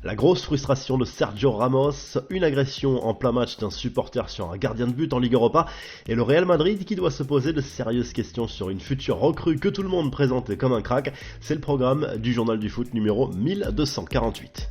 La grosse frustration de Sergio Ramos, une agression en plein match d'un supporter sur un gardien de but en Ligue Europa, et le Real Madrid qui doit se poser de sérieuses questions sur une future recrue que tout le monde présentait comme un crack. C'est le programme du Journal du Foot numéro 1248.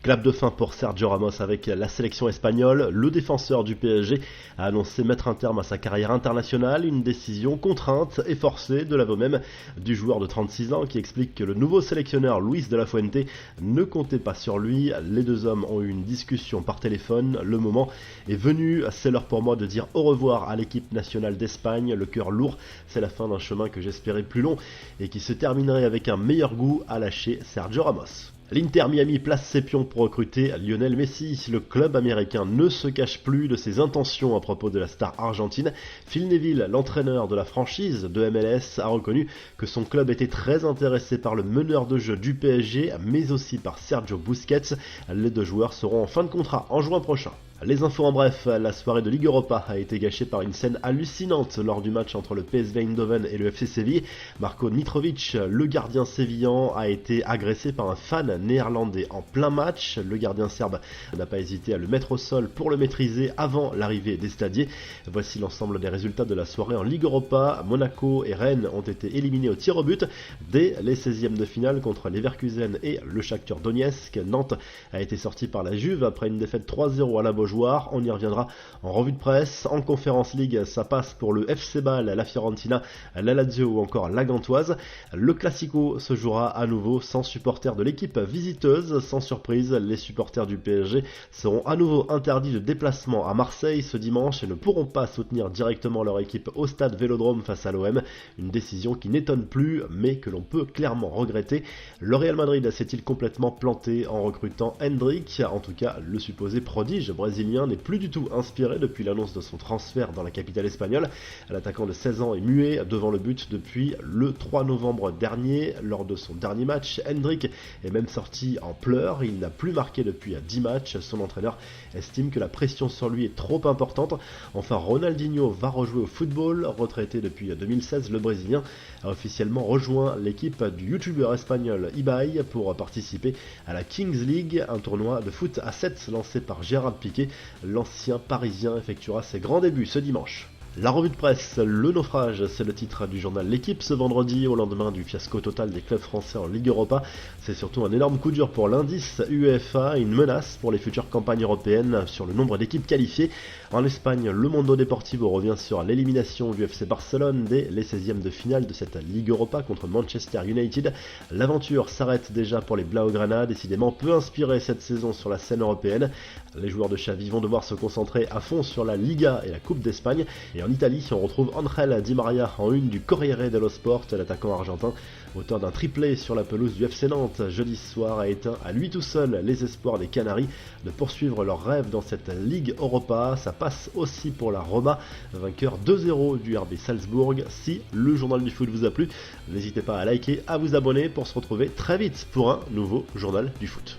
Clap de fin pour Sergio Ramos avec la sélection espagnole. Le défenseur du PSG a annoncé mettre un terme à sa carrière internationale, une décision contrainte et forcée de l'aveu même du joueur de 36 ans qui explique que le nouveau sélectionneur Luis de la Fuente ne comptait pas sur lui. Les deux hommes ont eu une discussion par téléphone. Le moment est venu, c'est l'heure pour moi de dire au revoir à l'équipe nationale d'Espagne. Le cœur lourd, c'est la fin d'un chemin que j'espérais plus long et qui se terminerait avec un meilleur goût, a lâché Sergio Ramos. L'Inter Miami place ses pions pour recruter Lionel Messi. Le club américain ne se cache plus de ses intentions à propos de la star argentine. Phil Neville, l'entraîneur de la franchise de MLS, a reconnu que son club était très intéressé par le meneur de jeu du PSG, mais aussi par Sergio Busquets. Les deux joueurs seront en fin de contrat en juin prochain. Les infos en bref, la soirée de Ligue Europa a été gâchée par une scène hallucinante lors du match entre le PSV Eindhoven et le FC Séville. Marko Mitrovic, le gardien sévillan, a été agressé par un fan néerlandais en plein match. Le gardien serbe n'a pas hésité à le mettre au sol pour le maîtriser avant l'arrivée des stadiers. Voici l'ensemble des résultats de la soirée en Ligue Europa. Monaco et Rennes ont été éliminés au tir au but dès les 16e de finale contre Leverkusen et le Shakhtar Donetsk. Nantes a été sorti par la Juve après une défaite 3-0 à la Beaujoire. On y reviendra en revue de presse. En Conference League, ça passe pour le FC Bâle, la Fiorentina, la Lazio ou encore la Gantoise. Le Classico se jouera à nouveau sans supporters de l'équipe visiteuse. Sans surprise, les supporters du PSG seront à nouveau interdits de déplacement à Marseille ce dimanche et ne pourront pas soutenir directement leur équipe au stade Vélodrome face à l'OM. Une décision qui n'étonne plus, mais que l'on peut clairement regretter. Le Real Madrid s'est-il complètement planté en recrutant Endrick? En tout cas, le supposé prodige brésilien n'est plus du tout inspiré depuis l'annonce de son transfert dans la capitale espagnole. L'attaquant de 16 ans est muet devant le but depuis le 3 novembre dernier. Lors de son dernier match, Endrick est même sorti en pleurs. Il n'a plus marqué depuis 10 matchs. Son entraîneur estime que la pression sur lui est trop importante. Enfin, Ronaldinho va rejouer au football. Retraité depuis 2016, le Brésilien a officiellement rejoint l'équipe du youtubeur espagnol Ibai pour participer à la Kings League, un tournoi de foot à 7 lancé par Gérard Piqué. L'ancien parisien effectuera ses grands débuts ce dimanche. La revue de presse, le naufrage, c'est le titre du journal L'Équipe ce vendredi au lendemain du fiasco total des clubs français en Ligue Europa. C'est surtout un énorme coup dur pour l'indice UEFA et une menace pour les futures campagnes européennes sur le nombre d'équipes qualifiées. En Espagne, le Mundo Deportivo revient sur l'élimination du FC Barcelone dès les 16e de finale de cette Ligue Europa contre Manchester United. L'aventure s'arrête déjà pour les Blaugrana, décidément peu inspirés cette saison sur la scène européenne. Les joueurs de Xavi vont devoir se concentrer à fond sur la Liga et la Coupe d'Espagne. Et en Italie, on retrouve Angel Di Maria en une du Corriere dello Sport. L'attaquant argentin, auteur d'un triplé sur la pelouse du FC Nantes jeudi soir, a éteint à lui tout seul les espoirs des Canaries de poursuivre leur rêve dans cette Ligue Europa. Ça passe aussi pour la Roma, vainqueur 2-0 du RB Salzbourg. Si le journal du foot vous a plu, n'hésitez pas à liker, à vous abonner pour se retrouver très vite pour un nouveau journal du foot.